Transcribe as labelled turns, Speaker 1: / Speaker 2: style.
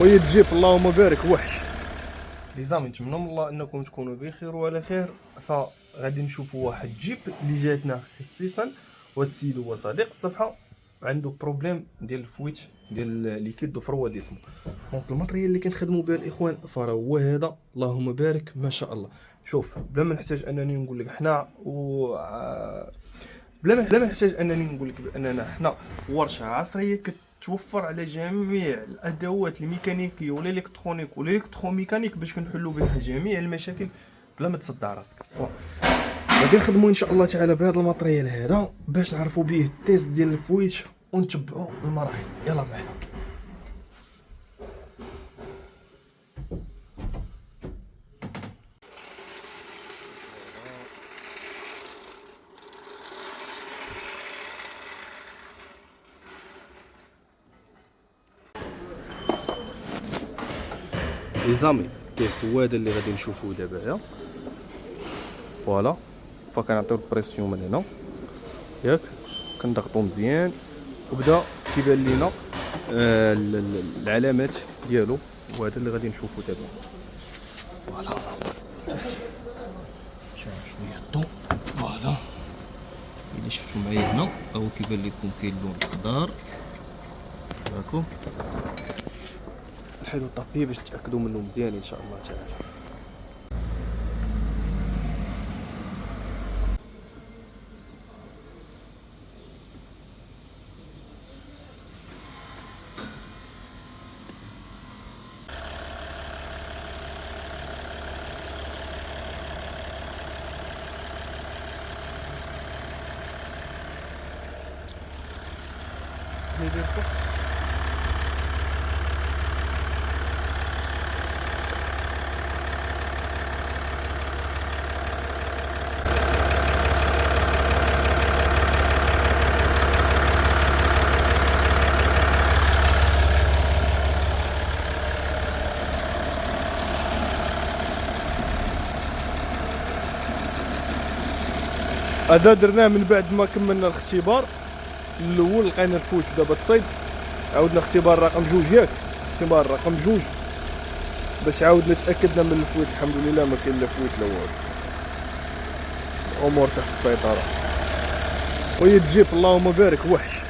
Speaker 1: ويتجيب اللهم بارك وحش. لي زامي نتمنى من الله انكم تكونوا بخير وعلى خير. فغادي نشوفوا واحد جيب اللي جاتنا خصيصا، وهذا السيد هو صديق الصفحه، عنده بروبليم ديال الفويت ديال ليكيد دو فروا ديسمو. دونك الماتريال اللي كنخدموا بها الاخوان فراه هو هذا، اللهم بارك ما شاء الله. شوف بلا ما نحتاج انني نقول لك حنا بلا ما نحتاج انني نقول لك باننا حنا ورشه عصريه كتوفر على جميع الادوات الميكانيكيه ولا الكترونيك ولا الكتروميكانيك باش كنحلوا بها جميع المشاكل بلا ما تصدع راسك. غادي نخدموا ان شاء الله تعالى بهذا الماتريال هذا باش نعرفوا به التيست ديال الفويت ونتبعوا المراحل. يلا معنا. لي زامي التيست هو هذا اللي غادي نشوفوه دابا. فوالا فكنعطيو البريسيون من هنا ياك، كنضغطو مزيان وبدا كيبان لينا العلامات ديالو، وهذا اللي غادي نشوفو دابا. فوالا شويه الضو. فوالا الا شفتو معايا هنا هو كيبان لكم كاين اللون الاخضر ياكو. نحيدو الطابي باش تاكدوا منه مزيان ان شاء الله تعالى. هذا درناه من بعد ما كملنا الاختبار الاول، لقينا الفوت دابا تصيد. عاودنا اختبار رقم 2 ياك، اختبار رقم 2 باش عاودنا تاكدنا من الفوت. الحمد لله ما كاين لا فوت لا والو، الامور تحت السيطره. ويتجيب اللهم بارك وحش.